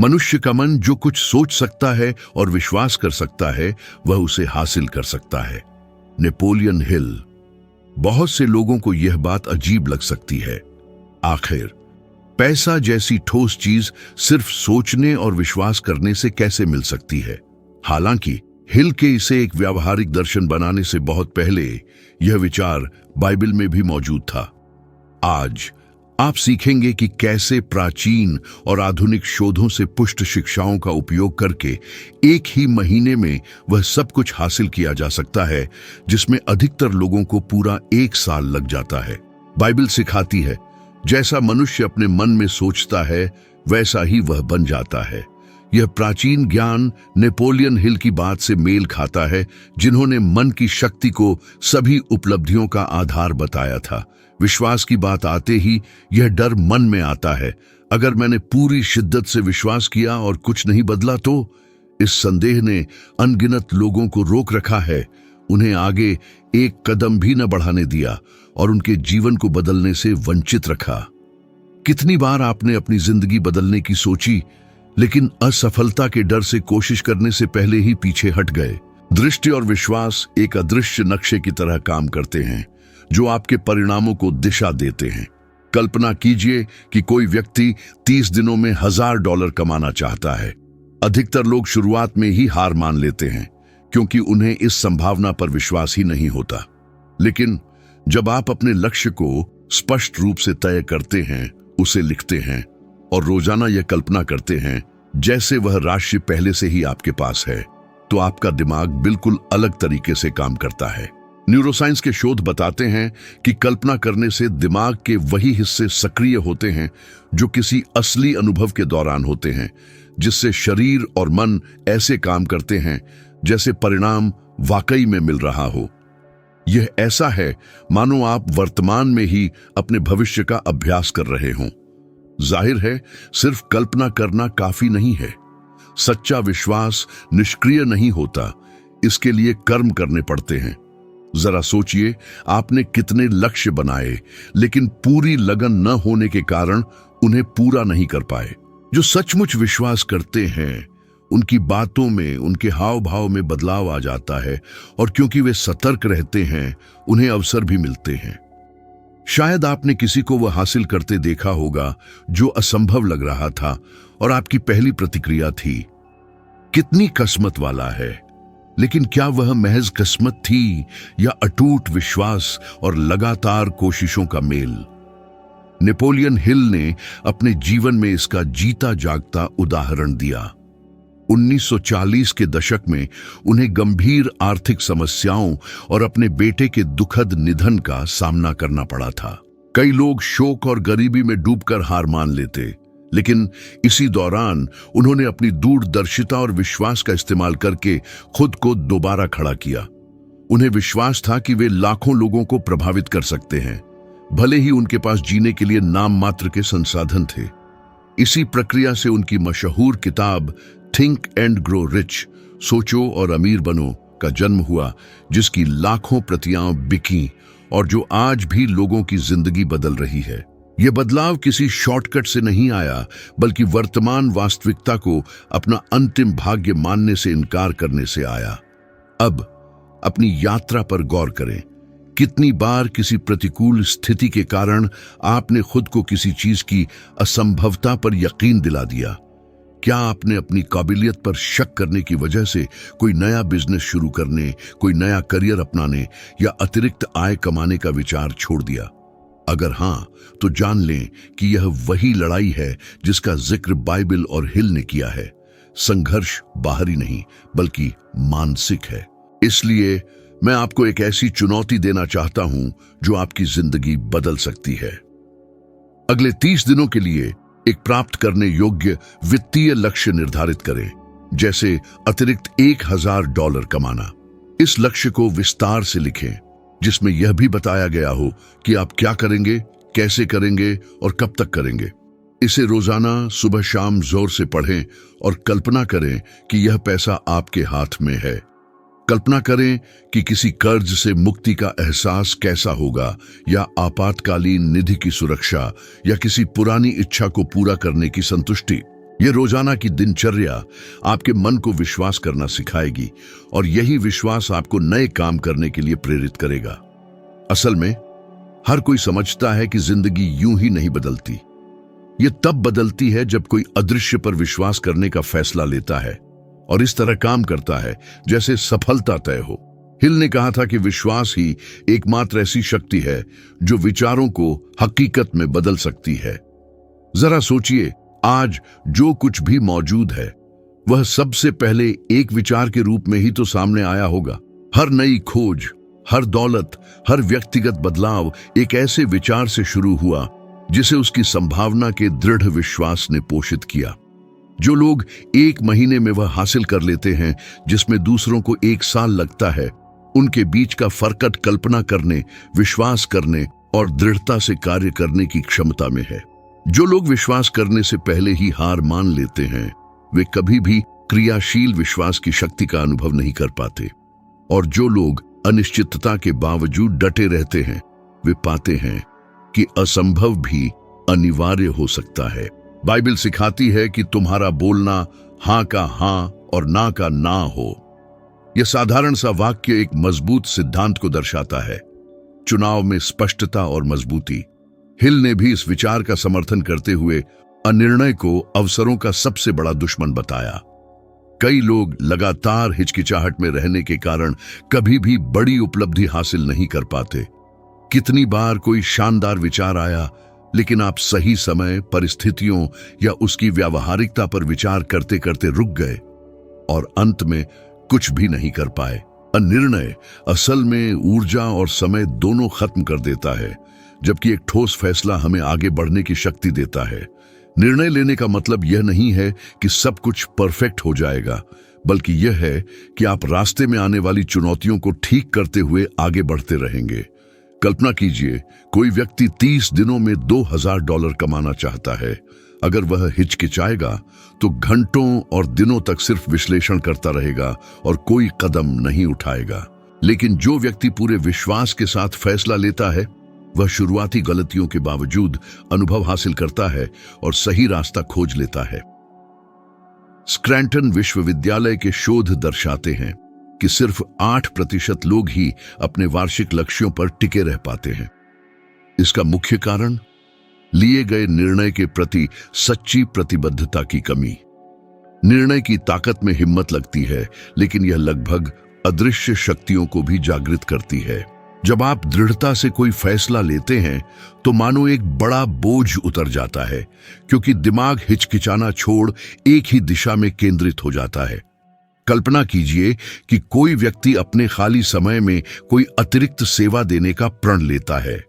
मनुष्य का मन जो कुछ सोच सकता है और विश्वास कर सकता है वह उसे हासिल कर सकता है। Napoleon Hill. बहुत से लोगों को यह बात अजीब लग सकती है, आखिर पैसा जैसी ठोस चीज सिर्फ सोचने और विश्वास करने से कैसे मिल सकती है। हालांकि हिल के इसे एक व्यावहारिक दर्शन बनाने से बहुत पहले यह विचार बाइबल में भी मौजूद था। आज आप सीखेंगे कि कैसे प्राचीन और आधुनिक शोधों से पुष्ट शिक्षाओं का उपयोग करके एक ही महीने में वह सब कुछ हासिल किया जा सकता है जिसमें अधिकतर लोगों को पूरा 1 साल लग जाता है। बाइबल सिखाती है, जैसा मनुष्य अपने मन में सोचता है वैसा ही वह बन जाता है। यह प्राचीन ज्ञान नेपोलियन हिल की बात से मेल खाता है, जिन्होंने मन की शक्ति को सभी उपलब्धियों का आधार बताया था। विश्वास की बात आते ही यह डर मन में आता है, अगर मैंने पूरी शिद्दत से विश्वास किया और कुछ नहीं बदला तो? इस संदेह ने अनगिनत लोगों को रोक रखा है, उन्हें आगे एक कदम भी न बढ़ाने दिया और उनके जीवन को बदलने से वंचित रखा। कितनी बार आपने अपनी जिंदगी बदलने की सोची, लेकिन असफलता के डर से कोशिश करने से पहले ही पीछे हट गए। दृष्टि और विश्वास एक अदृश्य नक्शे की तरह काम करते हैं, जो आपके परिणामों को दिशा देते हैं। कल्पना कीजिए कि कोई व्यक्ति 30 दिनों में $1000 कमाना चाहता है। अधिकतर लोग शुरुआत में ही हार मान लेते हैं, क्योंकि उन्हें इस संभावना पर विश्वास ही नहीं होता। लेकिन जब आप अपने लक्ष्य को स्पष्ट रूप से तय करते हैं, उसे लिखते हैं और रोजाना यह कल्पना करते हैं जैसे वह राशि पहले से ही आपके पास है, तो आपका दिमाग बिल्कुल अलग तरीके से काम करता है। न्यूरोसाइंस के शोध बताते हैं कि कल्पना करने से दिमाग के वही हिस्से सक्रिय होते हैं जो किसी असली अनुभव के दौरान होते हैं, जिससे शरीर और मन ऐसे काम करते हैं जैसे परिणाम वाकई में मिल रहा हो। यह ऐसा है मानो आप वर्तमान में ही अपने भविष्य का अभ्यास कर रहे हों। जाहिर है, सिर्फ कल्पना करना काफी नहीं है। सच्चा विश्वास निष्क्रिय नहीं होता, इसके लिए कर्म करने पड़ते हैं। जरा सोचिए, आपने कितने लक्ष्य बनाए, लेकिन पूरी लगन न होने के कारण उन्हें पूरा नहीं कर पाए। जो सचमुच विश्वास करते हैं, उनकी बातों में, उनके हाव भाव में बदलाव आ जाता है, और क्योंकि वे सतर्क रहते हैं, उन्हें अवसर भी मिलते हैं। शायद आपने किसी को वह हासिल करते देखा होगा जो असंभव लग रहा था, और आपकी पहली प्रतिक्रिया थी, कितनी किस्मत वाला है। लेकिन क्या वह महज किस्मत थी या अटूट विश्वास और लगातार कोशिशों का मेल? नेपोलियन हिल ने अपने जीवन में इसका जीता जागता उदाहरण दिया। 1940 के दशक में उन्हें गंभीर आर्थिक समस्याओं और अपने बेटे के दुखद निधन का सामना करना पड़ा था। कई लोग शोक और गरीबी में डूबकर हार मान लेते, लेकिन इसी दौरान उन्होंने अपनी दूरदर्शिता और विश्वास का इस्तेमाल करके खुद को दोबारा खड़ा किया। उन्हें विश्वास था कि वे लाखों लोगों को प्रभावित कर सकते हैं, भले ही उनके पास जीने के लिए नाम मात्र के संसाधन थे। इसी प्रक्रिया से उनकी मशहूर किताब थिंक एंड ग्रो रिच, सोचो और अमीर बनो का जन्म हुआ, जिसकी लाखों प्रतियां बिकीं और जो आज भी लोगों की जिंदगी बदल रही है। यह बदलाव किसी शॉर्टकट से नहीं आया, बल्कि वर्तमान वास्तविकता को अपना अंतिम भाग्य मानने से इनकार करने से आया। अब अपनी यात्रा पर गौर करें। कितनी बार किसी प्रतिकूल स्थिति के कारण आपने खुद को किसी चीज की असंभवता पर यकीन दिला दिया? क्या आपने अपनी काबिलियत पर शक करने की वजह से कोई नया बिजनेस शुरू करने, कोई नया करियर अपनाने या अतिरिक्त आय कमाने का विचार छोड़ दिया? अगर हाँ, तो जान लें कि यह वही लड़ाई है जिसका जिक्र बाइबल और हिल ने किया है। संघर्ष बाहरी नहीं, बल्कि मानसिक है। इसलिए मैं आपको एक ऐसी चुनौती देना चाहता हूं जो आपकी जिंदगी बदल सकती है। अगले 30 दिनों के लिए एक प्राप्त करने योग्य वित्तीय लक्ष्य निर्धारित करें, जैसे अतिरिक्त $1000 कमाना। इस लक्ष्य को विस्तार से लिखें, जिसमें यह भी बताया गया हो कि आप क्या करेंगे, कैसे करेंगे और कब तक करेंगे। इसे रोजाना सुबह शाम जोर से पढ़ें और कल्पना करें कि यह पैसा आपके हाथ में है। कल्पना करें कि किसी कर्ज से मुक्ति का एहसास कैसा होगा, या आपातकालीन निधि की सुरक्षा, या किसी पुरानी इच्छा को पूरा करने की संतुष्टि। ये रोजाना की दिनचर्या आपके मन को विश्वास करना सिखाएगी और यही विश्वास आपको नए काम करने के लिए प्रेरित करेगा। असल में हर कोई समझता है कि जिंदगी यूं ही नहीं बदलती। ये तब बदलती है जब कोई अदृश्य पर विश्वास करने का फैसला लेता है और इस तरह काम करता है जैसे सफलता तय हो। हिल ने कहा था कि विश्वास ही एकमात्र ऐसी शक्ति है जो विचारों को हकीकत में बदल सकती है। जरा सोचिए, आज जो कुछ भी मौजूद है वह सबसे पहले एक विचार के रूप में ही तो सामने आया होगा। हर नई खोज, हर दौलत, हर व्यक्तिगत बदलाव एक ऐसे विचार से शुरू हुआ जिसे उसकी संभावना के दृढ़ विश्वास ने पोषित किया। जो लोग एक महीने में वह हासिल कर लेते हैं जिसमें दूसरों को एक साल लगता है, उनके बीच का फर्क कल्पना करने, विश्वास करने और दृढ़ता से कार्य करने की क्षमता में है। जो लोग विश्वास करने से पहले ही हार मान लेते हैं, वे कभी भी क्रियाशील विश्वास की शक्ति का अनुभव नहीं कर पाते। और जो लोग अनिश्चितता के बावजूद डटे रहते हैं, वे पाते हैं कि असंभव भी अनिवार्य हो सकता है। बाइबल सिखाती है कि तुम्हारा बोलना हां का हां और ना का ना हो। यह साधारण सा वाक्य एक मजबूत सिद्धांत को दर्शाता है, चुनाव में स्पष्टता और मजबूती। हिल ने भी इस विचार का समर्थन करते हुए अनिर्णय को अवसरों का सबसे बड़ा दुश्मन बताया। कई लोग लगातार हिचकिचाहट में रहने के कारण कभी भी बड़ी उपलब्धि हासिल नहीं कर पाते। कितनी बार कोई शानदार विचार आया, लेकिन आप सही समय, परिस्थितियों या उसकी व्यावहारिकता पर विचार करते करते रुक गए और अंत में कुछ भी नहीं कर पाए। अनिर्णय असल में ऊर्जा और समय दोनों खत्म कर देता है, जबकि एक ठोस फैसला हमें आगे बढ़ने की शक्ति देता है। निर्णय लेने का मतलब यह नहीं है कि सब कुछ परफेक्ट हो जाएगा, बल्कि यह है कि आप रास्ते में आने वाली चुनौतियों को ठीक करते हुए आगे बढ़ते रहेंगे। कल्पना कीजिए, कोई व्यक्ति 30 दिनों में $2000 कमाना चाहता है। अगर वह हिचकिचाएगा तो घंटों और दिनों तक सिर्फ विश्लेषण करता रहेगा और कोई कदम नहीं उठाएगा। लेकिन जो व्यक्ति पूरे विश्वास के साथ फैसला लेता है, वह शुरुआती गलतियों के बावजूद अनुभव हासिल करता है और सही रास्ता खोज लेता है। स्क्रैंटन विश्वविद्यालय के शोध दर्शाते हैं कि सिर्फ 8% लोग ही अपने वार्षिक लक्ष्यों पर टिके रह पाते हैं। इसका मुख्य कारण लिए गए निर्णय के प्रति सच्ची प्रतिबद्धता की कमी। निर्णय की ताकत में हिम्मत लगती है, लेकिन यह लगभग अदृश्य शक्तियों को भी जागृत करती है। जब आप दृढ़ता से कोई फैसला लेते हैं तो मानो एक बड़ा बोझ उतर जाता है, क्योंकि दिमाग हिचकिचाना छोड़ एक ही दिशा में केंद्रित हो जाता है। कल्पना कीजिए कि कोई व्यक्ति अपने खाली समय में कोई अतिरिक्त सेवा देने का प्रण लेता है,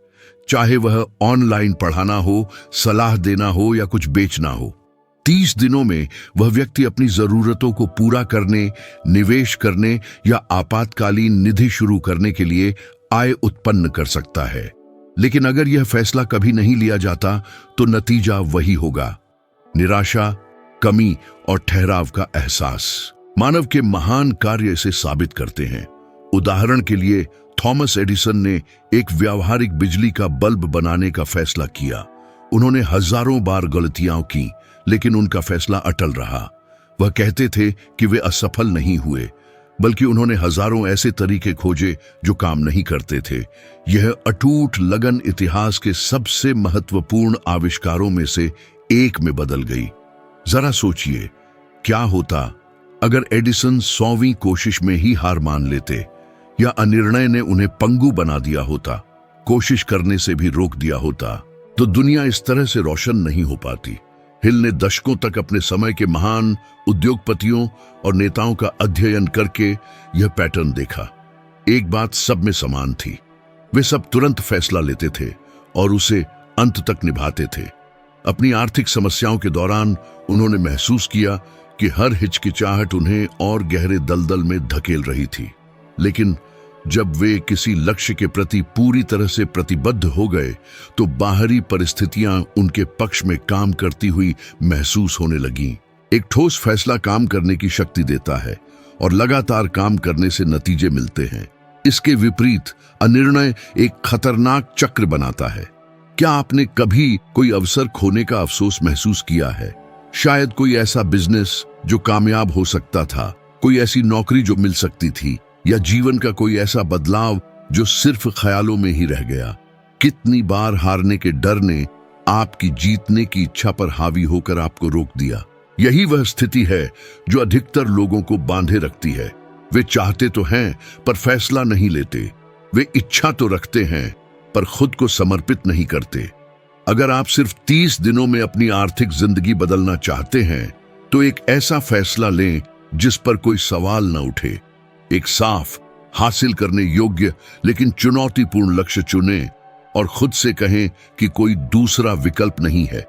चाहे वह ऑनलाइन पढ़ाना हो, सलाह देना हो या कुछ बेचना हो। 30 दिनों में वह व्यक्ति अपनी जरूरतों को पूरा करने, निवेश करने या आपातकालीन निधि शुरू करने के लिए आय उत्पन्न कर सकता है। लेकिन अगर यह फैसला कभी नहीं लिया जाता तो नतीजा वही होगा, निराशा, कमी और ठहराव का एहसास। मानव के महान कार्य इसे साबित करते हैं। उदाहरण के लिए थॉमस एडिसन ने एक व्यावहारिक बिजली का बल्ब बनाने का फैसला किया। उन्होंने हजारों बार गलतियां की, लेकिन उनका फैसला अटल रहा। वह कहते थे कि वे असफल नहीं हुए, बल्कि उन्होंने हजारों ऐसे तरीके खोजे जो काम नहीं करते थे। यह अटूट लगन इतिहास के सबसे महत्वपूर्ण आविष्कारों में से एक में बदल गई। जरा सोचिए, क्या होता अगर एडिसन 100वीं कोशिश में ही हार मान लेते, या अनिर्णय ने उन्हें पंगु बना दिया होता, कोशिश करने से भी रोक दिया होता, तो दुनिया इस तरह से रोशन नहीं हो पाती। हिल ने दशकों तक अपने समय के महान उद्योगपतियों और नेताओं का अध्ययन करके यह पैटर्न देखा। एक बात सब में समान थी, वे सब तुरंत फैसला लेते थे और उसे अंत तक निभाते थे। अपनी आर्थिक समस्याओं के दौरान उन्होंने महसूस किया कि हर हिचकिचाहट उन्हें और गहरे दलदल में धकेल रही थी। लेकिन जब वे किसी लक्ष्य के प्रति पूरी तरह से प्रतिबद्ध हो गए तो बाहरी परिस्थितियां उनके पक्ष में काम करती हुई महसूस होने लगीं। एक ठोस फैसला काम करने की शक्ति देता है और लगातार काम करने से नतीजे मिलते हैं। इसके विपरीत अनिर्णय एक खतरनाक चक्र बनाता है। क्या आपने कभी कोई अवसर खोने का अफसोस महसूस किया है? शायद कोई ऐसा बिजनेस जो कामयाब हो सकता था, कोई ऐसी नौकरी जो मिल सकती थी, या जीवन का कोई ऐसा बदलाव जो सिर्फ ख्यालों में ही रह गया। कितनी बार हारने के डर ने आपकी जीतने की इच्छा पर हावी होकर आपको रोक दिया। यही वह स्थिति है जो अधिकतर लोगों को बांधे रखती है। वे चाहते तो हैं पर फैसला नहीं लेते। वे इच्छा तो रखते हैं पर खुद को समर्पित नहीं करते। अगर आप सिर्फ 30 दिनों में अपनी आर्थिक जिंदगी बदलना चाहते हैं तो एक ऐसा फैसला लें जिस पर कोई सवाल न उठे। एक साफ, हासिल करने योग्य लेकिन चुनौतीपूर्ण लक्ष्य चुनें और खुद से कहें कि कोई दूसरा विकल्प नहीं है।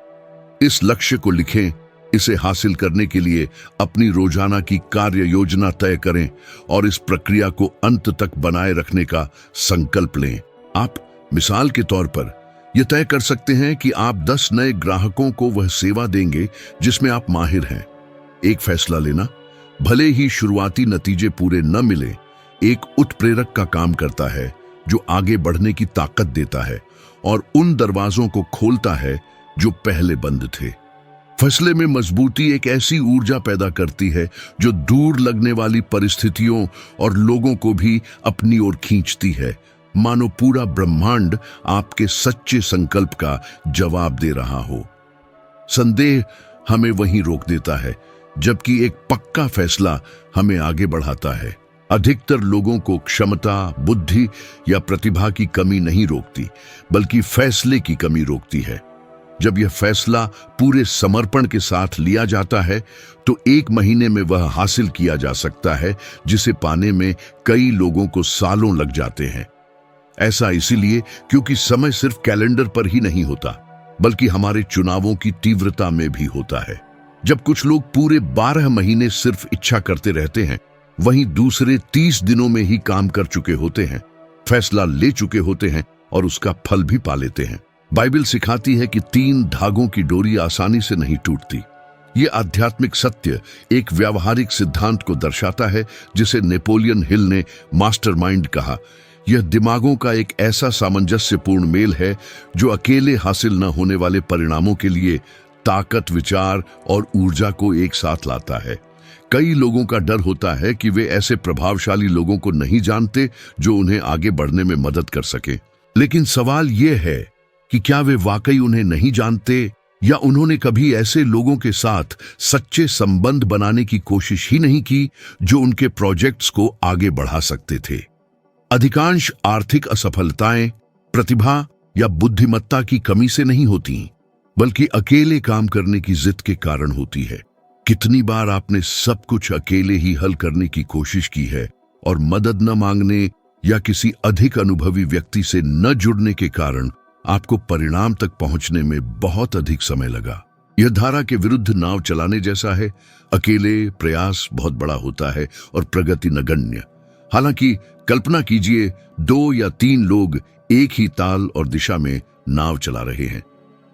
इस लक्ष्य को लिखें, इसे हासिल करने के लिए अपनी रोजाना की कार्य योजना तय करें और इस प्रक्रिया को अंत तक बनाए रखने का संकल्प लें। आप मिसाल के तौर पर यह तय कर सकते हैं कि आप 10 नए ग्राहकों को वह सेवा देंगे जिसमें आप माहिर हैं। एक फैसला लेना, भले ही शुरुआती नतीजे पूरे न मिले, एक उत्प्रेरक का काम करता है जो आगे बढ़ने की ताकत देता है और उन दरवाजों को खोलता है जो पहले बंद थे। फैसले में मजबूती एक ऐसी ऊर्जा पैदा करती है जो दूर लगने वाली परिस्थितियों और लोगों को भी अपनी ओर खींचती है, मानो पूरा ब्रह्मांड आपके सच्चे संकल्प का जवाब दे रहा हो। संदेह हमें वहीं रोक देता है, जबकि एक पक्का फैसला हमें आगे बढ़ाता है। अधिकतर लोगों को क्षमता, बुद्धि या प्रतिभा की कमी नहीं रोकती, बल्कि फैसले की कमी रोकती है। जब यह फैसला पूरे समर्पण के साथ लिया जाता है तो 1 महीने में वह हासिल किया जा सकता है जिसे पाने में कई लोगों को सालों लग जाते हैं। ऐसा इसीलिए क्योंकि समय सिर्फ कैलेंडर पर ही नहीं होता, बल्कि हमारे चुनावों की तीव्रता में भी होता है। जब कुछ लोग पूरे 12 महीने सिर्फ इच्छा करते रहते हैं, वहीं दूसरे 30 दिनों में ही काम कर चुके होते हैं, फैसला ले चुके होते हैं और उसका फल भी पा लेते हैं। बाइबल सिखाती है कि 3 धागों की डोरी आसानी से नहीं टूटती। ये आध्यात्मिक सत्य एक व्यावहारिक सिद्धांत को दर्शाता है जिसे नेपोलियन हिल ने मास्टरमाइंड कहा। यह दिमागों का एक ऐसा सामंजस्यपूर्ण मेल है जो अकेले हासिल न होने वाले परिणामों के लिए ताकत, विचार और ऊर्जा को एक साथ लाता है। कई लोगों का डर होता है कि वे ऐसे प्रभावशाली लोगों को नहीं जानते जो उन्हें आगे बढ़ने में मदद कर सके। लेकिन सवाल यह है कि क्या वे वाकई उन्हें नहीं जानते, या उन्होंने कभी ऐसे लोगों के साथ सच्चे संबंध बनाने की कोशिश ही नहीं की जो उनके प्रोजेक्ट्स को आगे बढ़ा सकते थे। अधिकांश आर्थिक असफलताएं प्रतिभा या बुद्धिमत्ता की कमी से नहीं होती, बल्कि अकेले काम करने की जिद के कारण होती है। कितनी बार आपने सब कुछ अकेले ही हल करने की कोशिश की है और मदद न मांगने या किसी अधिक अनुभवी व्यक्ति से न जुड़ने के कारण आपको परिणाम तक पहुंचने में बहुत अधिक समय लगा। यह धारा के विरुद्ध नाव चलाने जैसा है। अकेले प्रयास बहुत बड़ा होता है और प्रगति नगण्य। हालांकि कल्पना कीजिए 2 या 3 लोग एक ही ताल और दिशा में नाव चला रहे हैं।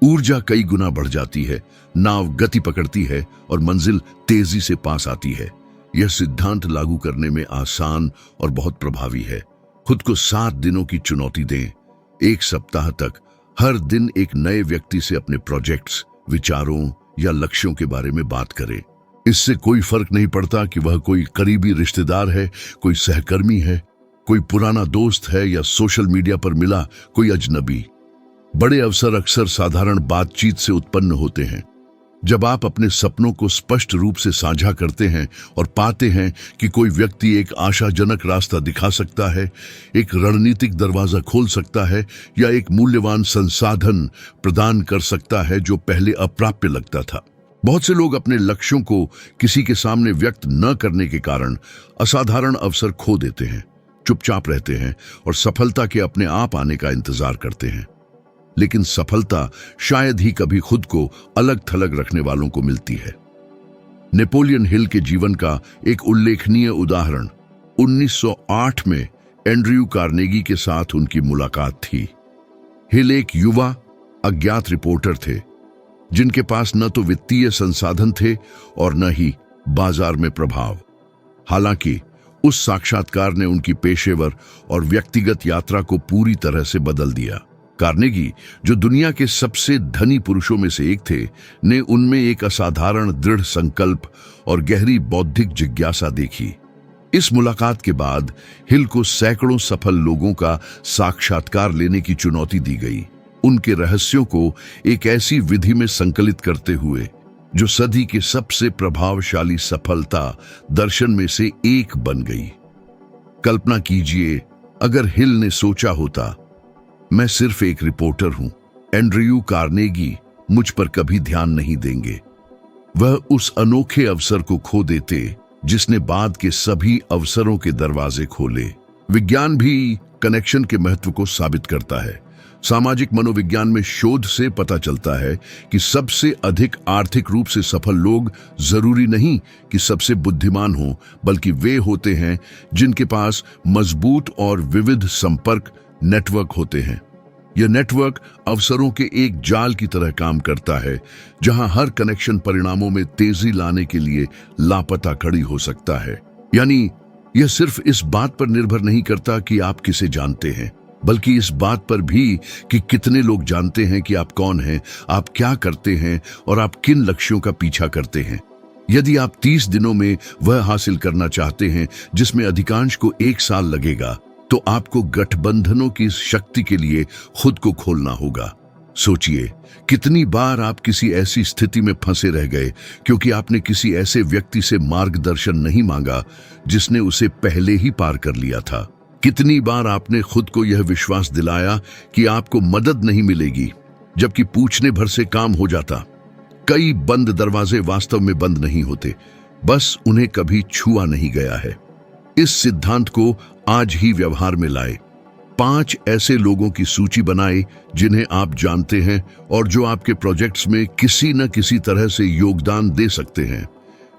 ऊर्जा कई गुना बढ़ जाती है, नाव गति पकड़ती है और मंजिल तेजी से पास आती है। यह सिद्धांत लागू करने में आसान और बहुत प्रभावी है। खुद को 7 दिनों की चुनौती दें। 1 सप्ताह तक हर दिन एक नए व्यक्ति से अपने प्रोजेक्ट्स, विचारों या लक्ष्यों के बारे में बात करें। इससे कोई फर्क नहीं पड़ता कि वह कोई करीबी रिश्तेदार है, कोई सहकर्मी है, कोई पुराना दोस्त है या सोशल मीडिया पर मिला कोई अजनबी। बड़े अवसर अक्सर साधारण बातचीत से उत्पन्न होते हैं। जब आप अपने सपनों को स्पष्ट रूप से साझा करते हैं और पाते हैं कि कोई व्यक्ति एक आशाजनक रास्ता दिखा सकता है, एक रणनीतिक दरवाजा खोल सकता है या एक मूल्यवान संसाधन प्रदान कर सकता है जो पहले अप्राप्य लगता था। बहुत से लोग अपने लक्ष्यों को किसी के सामने व्यक्त न करने के कारण असाधारण अवसर खो देते हैं, चुपचाप रहते हैं और सफलता के अपने आप आने का इंतजार करते हैं। लेकिन सफलता शायद ही कभी खुद को अलग थलग रखने वालों को मिलती है। नेपोलियन हिल के जीवन का एक उल्लेखनीय उदाहरण 1908 में एंड्रयू कार्नेगी के साथ उनकी मुलाकात थी। हिल एक युवा अज्ञात रिपोर्टर थे जिनके पास न तो वित्तीय संसाधन थे और न ही बाजार में प्रभाव। हालांकि उस साक्षात्कार ने उनकी पेशेवर और व्यक्तिगत यात्रा को पूरी तरह से बदल दिया। कार्नेगी, जो दुनिया के सबसे धनी पुरुषों में से एक थे, ने उनमें एक असाधारण दृढ़ संकल्प और गहरी बौद्धिक जिज्ञासा देखी। इस मुलाकात के बाद हिल को सैकड़ों सफल लोगों का साक्षात्कार लेने की चुनौती दी गई, उनके रहस्यों को एक ऐसी विधि में संकलित करते हुए जो सदी के सबसे प्रभावशाली सफलता दर्शन में से एक बन गई। कल्पना कीजिए, अगर हिल ने सोचा होता, मैं सिर्फ एक रिपोर्टर हूं, एंड्रयू कार्नेगी मुझ पर कभी ध्यान नहीं देंगे, वह उस अनोखे अवसर को खो देते जिसने बाद के सभी अवसरों के दरवाजे खोले। विज्ञान भी कनेक्शन के महत्व को साबित करता है। सामाजिक मनोविज्ञान में शोध से पता चलता है कि सबसे अधिक आर्थिक रूप से सफल लोग जरूरी नहीं कि सबसे बुद्धिमान हों, बल्कि वे होते हैं जिनके पास मजबूत और विविध संपर्क नेटवर्क होते हैं। यह नेटवर्क अवसरों के एक जाल की तरह काम करता है, जहां हर कनेक्शन परिणामों में तेजी लाने के लिए लापता खड़ी हो सकता है। यानी यह सिर्फ इस बात पर निर्भर नहीं करता कि आप किसे जानते हैं, बल्कि इस बात पर भी कि कितने लोग जानते हैं कि आप कौन हैं, आप क्या करते हैं और आप किन लक्ष्यों का पीछा करते हैं। यदि आप 30 दिनों में वह हासिल करना चाहते हैं जिसमें अधिकांश को 1 साल लगेगा, तो आपको गठबंधनों की शक्ति के लिए खुद को खोलना होगा। सोचिए, कितनी बार आप किसी ऐसी स्थिति में फंसे रह गए क्योंकि आपने किसी ऐसे व्यक्ति से मार्गदर्शन नहीं मांगा जिसने उसे पहले ही पार कर लिया था। कितनी बार आपने खुद को यह विश्वास दिलाया कि आपको मदद नहीं मिलेगी, जबकि पूछने भर से काम हो जाता। कई बंद दरवाजे वास्तव में बंद नहीं होते, बस उन्हें कभी छुआ नहीं गया है। इस सिद्धांत को आज ही व्यवहार में लाए। 5 ऐसे लोगों की सूची बनाए जिन्हें आप जानते हैं और जो आपके प्रोजेक्ट्स में किसी न किसी तरह से योगदान दे सकते हैं,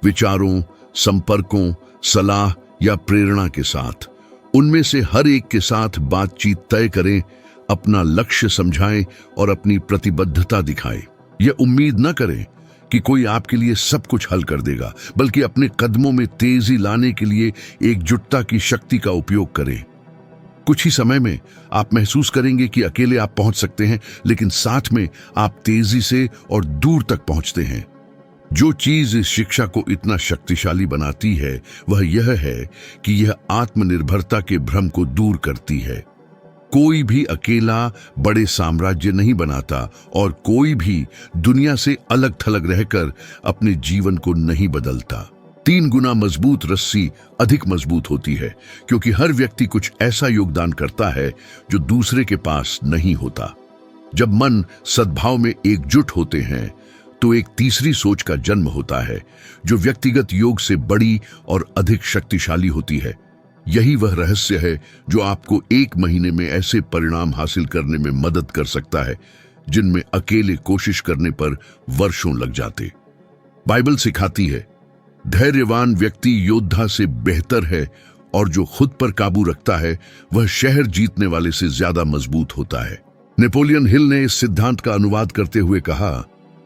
विचारों, संपर्कों, सलाह या प्रेरणा के साथ। उनमें से हर एक के साथ बातचीत तय करें, अपना लक्ष्य समझाएं और अपनी प्रतिबद्धता दिखाएं। यह उम्मीद न करें कि कोई आपके लिए सब कुछ हल कर देगा, बल्कि अपने कदमों में तेजी लाने के लिए एकजुटता की शक्ति का उपयोग करें। कुछ ही समय में आप महसूस करेंगे कि अकेले आप पहुंच सकते हैं, लेकिन साथ में आप तेजी से और दूर तक पहुंचते हैं। जो चीज इस शिक्षा को इतना शक्तिशाली बनाती है वह यह है कि यह आत्मनिर्भरता के भ्रम को दूर करती है। कोई भी अकेला बड़े साम्राज्य नहीं बनाता और कोई भी दुनिया से अलग थलग रहकर अपने जीवन को नहीं बदलता। 3 गुना मजबूत रस्सी अधिक मजबूत होती है, क्योंकि हर व्यक्ति कुछ ऐसा योगदान करता है जो दूसरे के पास नहीं होता। जब मन सद्भाव में एकजुट होते हैं तो एक तीसरी सोच का जन्म होता है, जो व्यक्तिगत योग से बड़ी और अधिक शक्तिशाली होती है। यही वह रहस्य है जो आपको 1 महीने में ऐसे परिणाम हासिल करने में मदद कर सकता है जिनमें अकेले कोशिश करने पर वर्षों लग जाते। बाइबल सिखाती है, धैर्यवान व्यक्ति योद्धा से बेहतर है और जो खुद पर काबू रखता है वह शहर जीतने वाले से ज्यादा मजबूत होता है। नेपोलियन हिल ने इस सिद्धांत का अनुवाद करते हुए कहा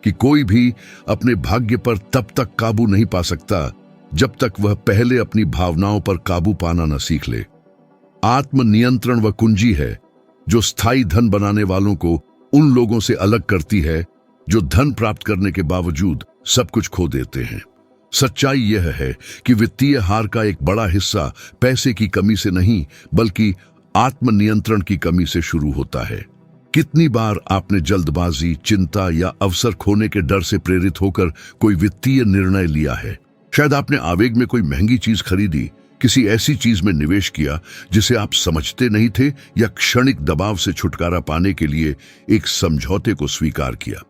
कि कोई भी अपने भाग्य पर तब तक काबू नहीं पा सकता जब तक वह पहले अपनी भावनाओं पर काबू पाना न सीख ले। आत्मनियंत्रण वह कुंजी है जो स्थायी धन बनाने वालों को उन लोगों से अलग करती है जो धन प्राप्त करने के बावजूद सब कुछ खो देते हैं। सच्चाई यह है कि वित्तीय हार का एक बड़ा हिस्सा पैसे की कमी से नहीं, बल्कि आत्मनियंत्रण की कमी से शुरू होता है। कितनी बार आपने जल्दबाजी, चिंता या अवसर खोने के डर से प्रेरित होकर कोई वित्तीय निर्णय लिया है? शायद आपने आवेग में कोई महंगी चीज खरीदी, किसी ऐसी चीज में निवेश किया जिसे आप समझते नहीं थे, या क्षणिक दबाव से छुटकारा पाने के लिए एक समझौते को स्वीकार किया।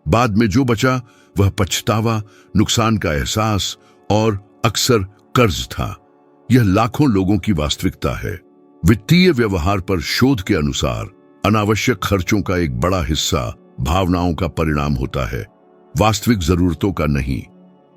बाद में जो बचा वह पछतावा, नुकसान का एहसास और अक्सर कर्ज था। यह लाखों लोगों की वास्तविकता है। वित्तीय व्यवहार पर शोध के अनुसार अनावश्यक खर्चों का एक बड़ा हिस्सा भावनाओं का परिणाम होता है, वास्तविक जरूरतों का नहीं।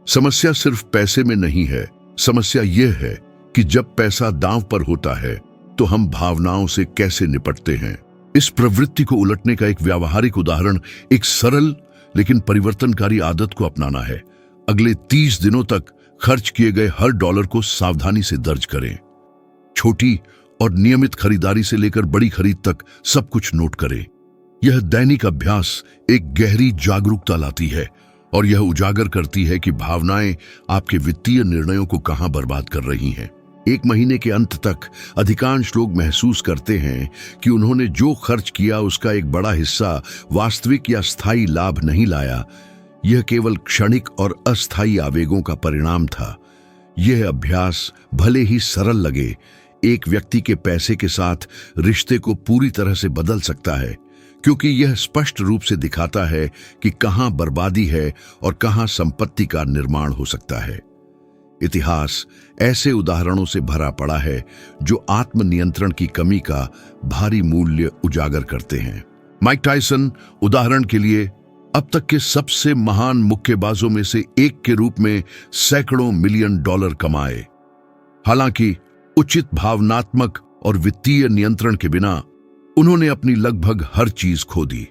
समस्या सिर्फ पैसे में नहीं है, समस्या यह है कि जब पैसा दांव पर होता है तो हम भावनाओं से कैसे निपटते हैं। इस प्रवृत्ति को उलटने का एक व्यावहारिक उदाहरण एक सरल लेकिन परिवर्तनकारी आदत को अपनाना है। अगले 30 दिनों तक खर्च किए गए हर डॉलर को सावधानी से दर्ज करें। छोटी और नियमित खरीदारी से लेकर बड़ी खरीद तक सब कुछ नोट करें। यह दैनिक अभ्यास एक गहरी जागरूकता लाती है और यह उजागर करती है कि भावनाएं आपके वित्तीय निर्णयों को कहां बर्बाद कर रही हैं। एक महीने के अंत तक अधिकांश लोग महसूस करते हैं कि उन्होंने जो खर्च किया उसका एक बड़ा हिस्सा वास्तविक या स्थायी लाभ नहीं लाया। यह केवल क्षणिक और अस्थायी आवेगों का परिणाम था। यह अभ्यास भले ही सरल लगे, एक व्यक्ति के पैसे के साथ रिश्ते को पूरी तरह से बदल सकता है, क्योंकि यह स्पष्ट रूप से दिखाता है कि कहां बर्बादी है और कहां संपत्ति का निर्माण हो सकता है। इतिहास ऐसे उदाहरणों से भरा पड़ा है जो आत्मनियंत्रण की कमी का भारी मूल्य उजागर करते हैं। माइक टायसन उदाहरण के लिए अब तक के सबसे महान मुक्केबाजों में से एक के रूप में सैकड़ों मिलियन डॉलर कमाए। हालांकि उचित भावनात्मक और वित्तीय नियंत्रण के बिना उन्होंने अपनी लगभग हर चीज खो दी।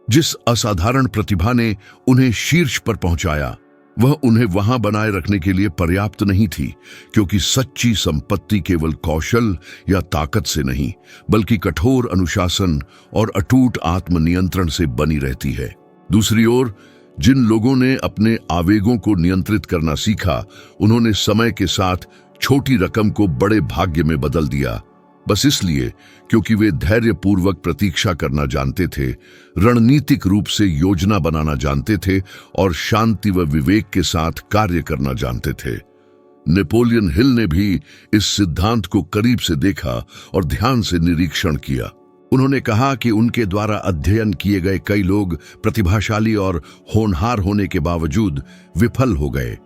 जिस असाधारण प्रतिभा ने उन्हें शीर्ष पर पहुंचाया, वह उन्हें वहां बनाए रखने के लिए पर्याप्त नहीं थी, क्योंकि सच्ची संपत्ति केवल कौशल या ताकत से नहीं, बल्कि कठोर अनुशासन और अटूट आत्मनियंत्रण से बनी रहती है। दूसरी ओर, जिन लोगों ने अपने आवेगों को नियंत्रित करना सीखा, उन्होंने समय के साथ छोटी रकम को बड़े भाग्य में बदल दिया, बस इसलिए क्योंकि वे धैर्यपूर्वक प्रतीक्षा करना जानते थे, रणनीतिक रूप से योजना बनाना जानते थे और शांति व विवेक के साथ कार्य करना जानते थे। नेपोलियन हिल ने भी इस सिद्धांत को करीब से देखा और ध्यान से निरीक्षण किया। उन्होंने कहा कि उनके द्वारा अध्ययन किए गए कई लोग प्रतिभाशाली और होनहार होने के बावजूद विफल हो गए,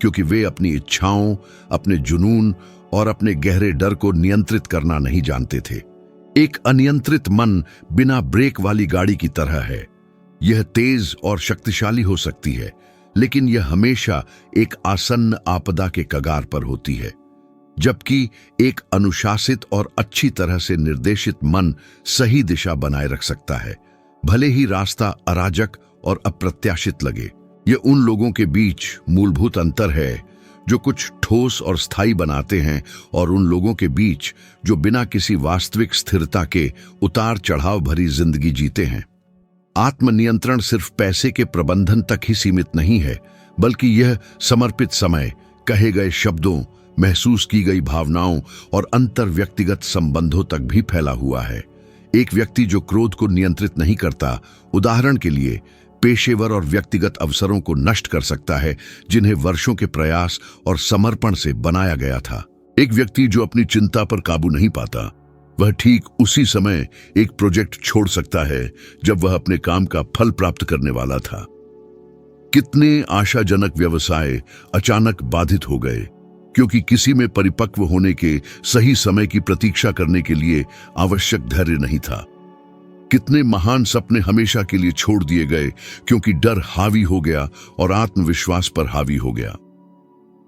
क्योंकि वे अपनी इच्छाओं, अपने जुनून और अपने गहरे डर को नियंत्रित करना नहीं जानते थे। एक अनियंत्रित मन बिना ब्रेक वाली गाड़ी की तरह है। यह तेज और शक्तिशाली हो सकती है, लेकिन यह हमेशा एक आसन्न आपदा के कगार पर होती है, जबकि एक अनुशासित और अच्छी तरह से निर्देशित मन सही दिशा बनाए रख सकता है, भले ही रास्ता अराजक और अप्रत्याशित लगे। यह उन लोगों के बीच मूलभूत अंतर है जो कुछ ठोस और स्थायी बनाते हैं और उन लोगों के बीच जो बिना किसी वास्तविक स्थिरता के उतार चढ़ाव भरी जिंदगी जीते हैं। आत्मनियंत्रण सिर्फ पैसे के प्रबंधन तक ही सीमित नहीं है, बल्कि यह समर्पित समय, कहे गए शब्दों, महसूस की गई भावनाओं और अंतर व्यक्तिगत संबंधों तक भी फैला हुआ है। एक व्यक्ति जो क्रोध को नियंत्रित नहीं करता, उदाहरण के लिए पेशेवर और व्यक्तिगत अवसरों को नष्ट कर सकता है जिन्हें वर्षों के प्रयास और समर्पण से बनाया गया था। एक व्यक्ति जो अपनी चिंता पर काबू नहीं पाता, वह ठीक उसी समय एक प्रोजेक्ट छोड़ सकता है जब वह अपने काम का फल प्राप्त करने वाला था। कितने आशाजनक व्यवसाय अचानक बाधित हो गए क्योंकि किसी में परिपक्व होने के सही समय की प्रतीक्षा करने के लिए आवश्यक धैर्य नहीं था। कितने महान सपने हमेशा के लिए छोड़ दिए गए क्योंकि डर हावी हो गया और आत्मविश्वास पर हावी हो गया।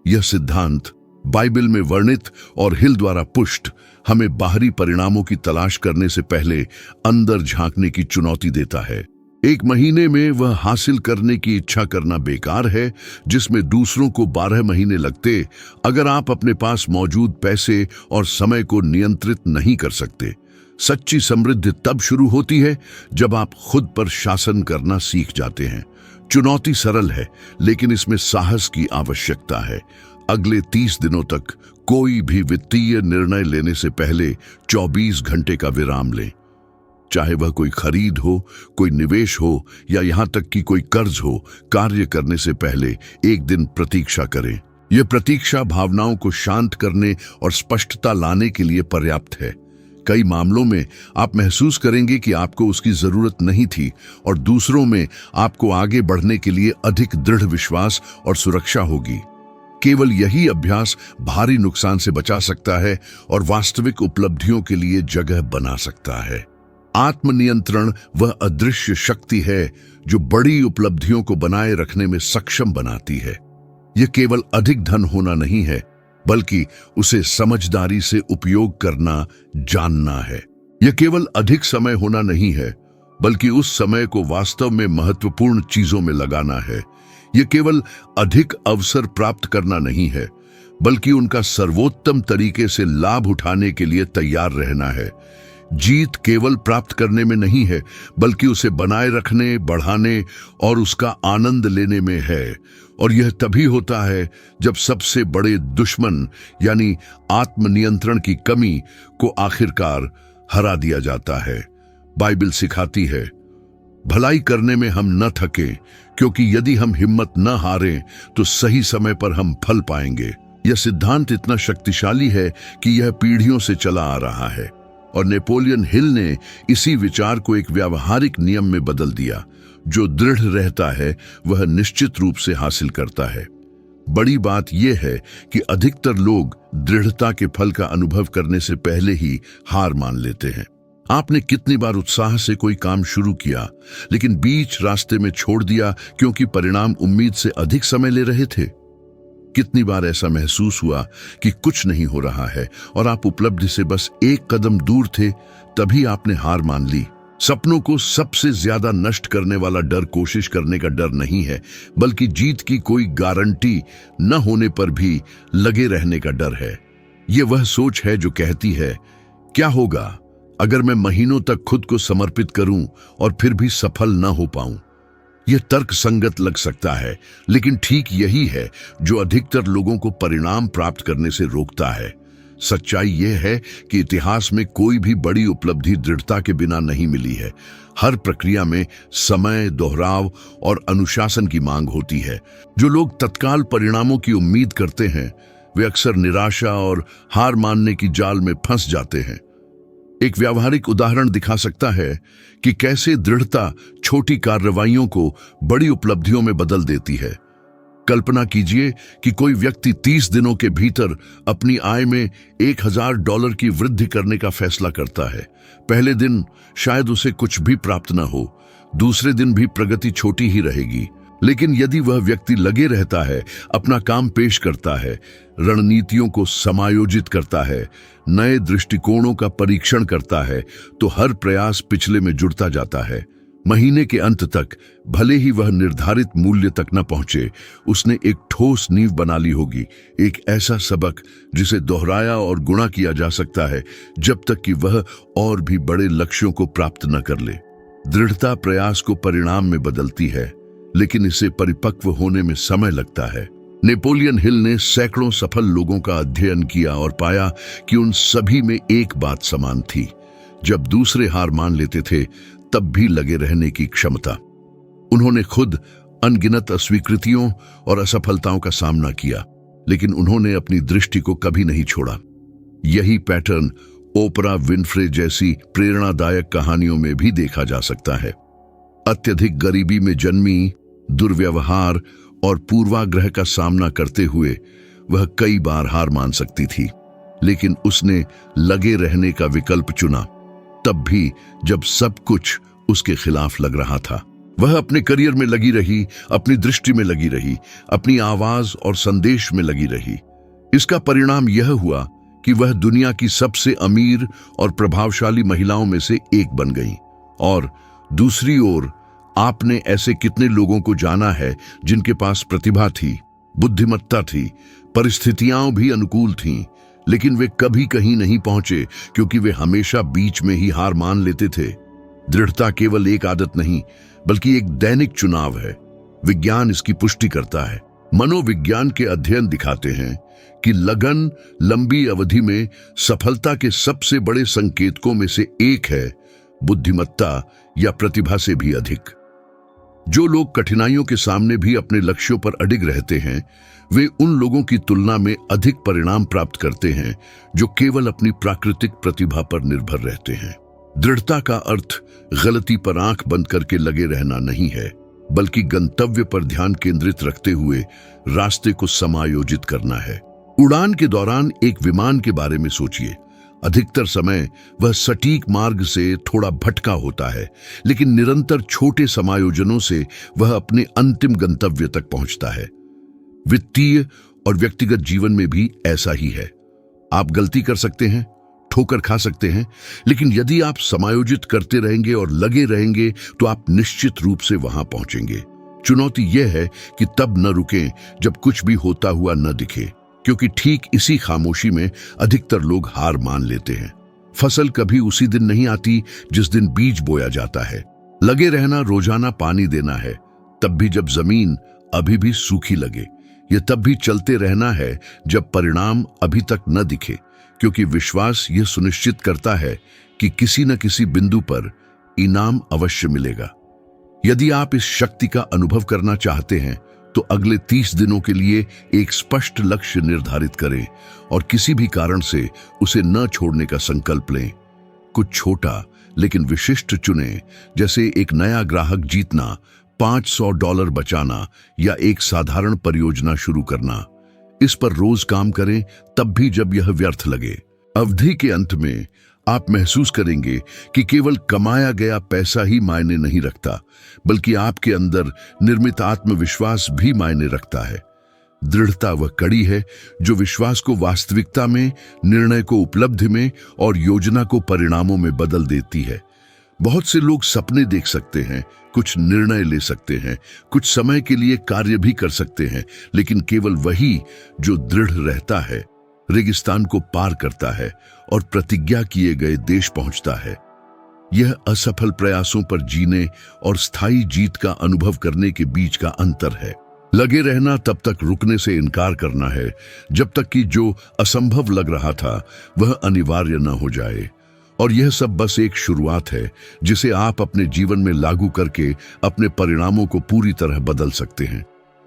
यह सिद्धांत बाइबल में वर्णित और हिल द्वारा पुष्ट हमें बाहरी परिणामों की तलाश करने से पहले अंदर झांकने की चुनौती देता है। एक महीने में वह हासिल करने की इच्छा करना बेकार है जिसमें दूसरों को 12 महीने लगते, अगर आप अपने पास मौजूद पैसे और समय को नियंत्रित नहीं कर सकते। सच्ची समृद्धि तब शुरू होती है जब आप खुद पर शासन करना सीख जाते हैं। चुनौती सरल है, लेकिन इसमें साहस की आवश्यकता है। अगले 30 दिनों तक कोई भी वित्तीय निर्णय लेने से पहले 24 घंटे का विराम लें। चाहे वह कोई खरीद हो, कोई निवेश हो या यहां तक कि कोई कर्ज हो, कार्य करने से पहले एक दिन प्रतीक्षा करें। यह प्रतीक्षा भावनाओं को शांत करने और स्पष्टता लाने के लिए पर्याप्त है। कई मामलों में आप महसूस करेंगे कि आपको उसकी जरूरत नहीं थी और दूसरों में आपको आगे बढ़ने के लिए अधिक दृढ़ विश्वास और सुरक्षा होगी। केवल यही अभ्यास भारी नुकसान से बचा सकता है और वास्तविक उपलब्धियों के लिए जगह बना सकता है। आत्मनियंत्रण वह अदृश्य शक्ति है जो बड़ी उपलब्धियों को बनाए रखने में सक्षम बनाती है। यह केवल अधिक धन होना नहीं है, बल्कि उसे समझदारी से उपयोग करना जानना है। यह केवल अधिक समय होना नहीं है, बल्कि उस समय को वास्तव में महत्वपूर्ण चीजों में लगाना है। यह केवल अधिक अवसर प्राप्त करना नहीं है, बल्कि उनका सर्वोत्तम तरीके से लाभ उठाने के लिए तैयार रहना है। जीत केवल प्राप्त करने में नहीं है, बल्कि उसे बनाए रखने, बढ़ाने और उसका आनंद लेने में है। और यह तभी होता है जब सबसे बड़े दुश्मन यानी आत्मनियंत्रण की कमी को आखिरकार हरा दिया जाता है। बाइबल सिखाती है, भलाई करने में हम न थकें, क्योंकि यदि हम हिम्मत न हारें तो सही समय पर हम फल पाएंगे। यह सिद्धांत इतना शक्तिशाली है कि यह पीढ़ियों से चला आ रहा है और नेपोलियन हिल ने इसी विचार को एक व्यावहारिक नियम में बदल दिया। जो दृढ़ रहता है वह निश्चित रूप से हासिल करता है। बड़ी बात यह है कि अधिकतर लोग दृढ़ता के फल का अनुभव करने से पहले ही हार मान लेते हैं। आपने कितनी बार उत्साह से कोई काम शुरू किया लेकिन बीच रास्ते में छोड़ दिया क्योंकि परिणाम उम्मीद से अधिक समय ले रहे थे? कितनी बार ऐसा महसूस हुआ कि कुछ नहीं हो रहा है और आप उपलब्धि से बस एक कदम दूर थे, तभी आपने हार मान ली? सपनों को सबसे ज्यादा नष्ट करने वाला डर कोशिश करने का डर नहीं है, बल्कि जीत की कोई गारंटी न होने पर भी लगे रहने का डर है। यह वह सोच है जो कहती है, क्या होगा अगर मैं महीनों तक खुद को समर्पित करूं और फिर भी सफल न हो पाऊं? यह तर्क संगत लग सकता है, लेकिन ठीक यही है जो अधिकतर लोगों को परिणाम प्राप्त करने से रोकता है। सच्चाई यह है कि इतिहास में कोई भी बड़ी उपलब्धि दृढ़ता के बिना नहीं मिली है। हर प्रक्रिया में समय, दोहराव और अनुशासन की मांग होती है। जो लोग तत्काल परिणामों की उम्मीद करते हैं वे अक्सर निराशा और हार मानने की जाल में फंस जाते हैं। एक व्यावहारिक उदाहरण दिखा सकता है कि कैसे दृढ़ता छोटी कार्रवाइयों को बड़ी उपलब्धियों में बदल देती है। कल्पना कीजिए कि कोई व्यक्ति 30 दिनों के भीतर अपनी आय में $1000 की वृद्धि करने का फैसला करता है। पहले दिन शायद उसे कुछ भी प्राप्त न हो, दूसरे दिन भी प्रगति छोटी ही रहेगी, लेकिन यदि वह व्यक्ति लगे रहता है, अपना काम पेश करता है, रणनीतियों को समायोजित करता है, नए दृष्टिकोणों का परीक्षण करता है, तो हर प्रयास पिछले में जुड़ता जाता है। महीने के अंत तक भले ही वह निर्धारित मूल्य तक न पहुंचे, उसने एक ठोस नींव बना ली होगी, एक ऐसा सबक जिसे दोहराया और गुणा किया जा सकता है जब तक कि वह और भी बड़े लक्ष्यों को प्राप्त न कर ले। दृढ़ता प्रयास को परिणाम में बदलती है, लेकिन इसे परिपक्व होने में समय लगता है। नेपोलियन हिल ने सैकड़ों सफल लोगों का अध्ययन किया और पाया कि उन सभी में एक बात समान थी। जब दूसरे हार मान लेते थे, तब भी लगे रहने की क्षमता। उन्होंने खुद अनगिनत अस्वीकृतियों और असफलताओं का सामना किया, लेकिन उन्होंने अपनी दृष्टि को कभी नहीं छोड़ा। यही पैटर्न ओपरा विनफ्रे जैसी प्रेरणादायक कहानियों में भी देखा जा सकता है। अत्यधिक गरीबी में जन्मी, दुर्व्यवहार और पूर्वाग्रह का सामना करते हुए वह कई बार हार मान सकती थी, लेकिन उसने लगे रहने का विकल्प चुना, तब भी जब सब कुछ उसके खिलाफ लग रहा था। वह अपने करियर में लगी रही, अपनी दृष्टि में लगी रही, अपनी आवाज और संदेश में लगी रही। इसका परिणाम यह हुआ कि वह दुनिया की सबसे अमीर और प्रभावशाली महिलाओं में से एक बन गई। और दूसरी ओर आपने ऐसे कितने लोगों को जाना है जिनके पास प्रतिभा थी, बुद्धिमत्ता थी, परिस्थितियां भी अनुकूल थीं, लेकिन वे कभी कहीं नहीं पहुंचे क्योंकि वे हमेशा बीच में ही हार मान लेते थे। दृढ़ता केवल एक आदत नहीं, बल्कि एक दैनिक चुनाव है। विज्ञान इसकी पुष्टि करता है। मनोविज्ञान के अध्ययन दिखाते हैं कि लगन लंबी अवधि में सफलता के सबसे बड़े संकेतकों में से एक है, बुद्धिमत्ता या प्रतिभा से भी अधिक। जो लोग कठिनाइयों के सामने भी अपने लक्ष्यों पर अडिग रहते हैं, वे उन लोगों की तुलना में अधिक परिणाम प्राप्त करते हैं जो केवल अपनी प्राकृतिक प्रतिभा पर निर्भर रहते हैं। दृढ़ता का अर्थ गलती पर आंख बंद करके लगे रहना नहीं है, बल्कि गंतव्य पर ध्यान केंद्रित रखते हुए रास्ते को समायोजित करना है। उड़ान के दौरान एक विमान के बारे में सोचिए। अधिकतर समय वह सटीक मार्ग से थोड़ा भटका होता है, लेकिन निरंतर छोटे समायोजनों से वह अपने अंतिम गंतव्य तक पहुंचता है। वित्तीय और व्यक्तिगत जीवन में भी ऐसा ही है। आप गलती कर सकते हैं, ठोकर खा सकते हैं, लेकिन यदि आप समायोजित करते रहेंगे और लगे रहेंगे तो आप निश्चित रूप से वहां पहुंचेंगे। चुनौती यह है कि तब न रुकें जब कुछ भी होता हुआ न दिखे। क्योंकि ठीक इसी खामोशी में अधिकतर लोग हार मान लेते हैं। फसल कभी उसी दिन नहीं आती जिस दिन बीज बोया जाता है। लगे रहना, रोजाना पानी देना है, तब भी जब जमीन अभी भी सूखी लगे। यह तब भी चलते रहना है जब परिणाम अभी तक न दिखे, क्योंकि विश्वास यह सुनिश्चित करता है कि किसी न किसी बिंदु पर इनाम अवश्य मिलेगा। यदि आप इस शक्ति का अनुभव करना चाहते हैं तो अगले 30 दिनों के लिए एक स्पष्ट लक्ष्य निर्धारित करें और किसी भी कारण से उसे न छोड़ने का संकल्प लें। कुछ छोटा लेकिन विशिष्ट चुनें, जैसे एक नया ग्राहक जीतना, $500 बचाना या एक साधारण परियोजना शुरू करना। इस पर रोज काम करें, तब भी जब यह व्यर्थ लगे। अवधि के अंत में आप महसूस करेंगे कि केवल कमाया गया पैसा ही मायने नहीं रखता, बल्कि आपके अंदर निर्मित आत्मविश्वास भी मायने रखता है। दृढ़ता वह कड़ी है जो विश्वास को वास्तविकता में, निर्णय को उपलब्धि में और योजना को परिणामों में बदल देती है। बहुत से लोग सपने देख सकते हैं, कुछ निर्णय ले सकते हैं, कुछ समय के लिए कार्य भी कर सकते हैं, लेकिन केवल वही जो दृढ़ रहता है, रेगिस्तान को पार करता है और प्रतिज्ञा किए गए देश पहुंचता है। यह असफल प्रयासों पर जीने और स्थायी जीत का अनुभव करने के बीच का अंतर है। लगे रहना तब तक रुकने से इनकार करना है, जब तक कि जो असंभव लग रहा था वह अनिवार्य न हो जाए। और यह सब बस एक शुरुआत है जिसे आप अपने जीवन में लागू करके अपने परिणामों को पूरी तरह बदल सकते हैं।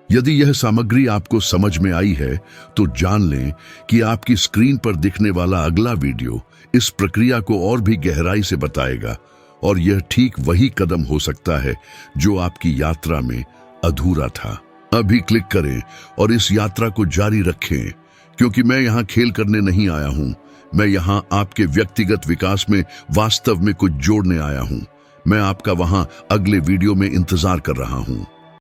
यदि यह सामग्री आपको समझ में आई है तो जान लें कि आपकी स्क्रीन पर दिखने वाला अगला वीडियो इस प्रक्रिया को और भी गहराई से बताएगा, और यह ठीक वही कदम हो सकता है जो आपकी यात्रा में अधूरा था। अभी क्लिक करें और इस यात्रा को जारी रखें, क्योंकि मैं यहाँ खेल करने नहीं आया हूँ। मैं यहाँ आपके व्यक्तिगत विकास में वास्तव में कुछ जोड़ने आया हूँ। मैं आपका वहाँ अगले वीडियो में इंतजार कर रहा हूँ।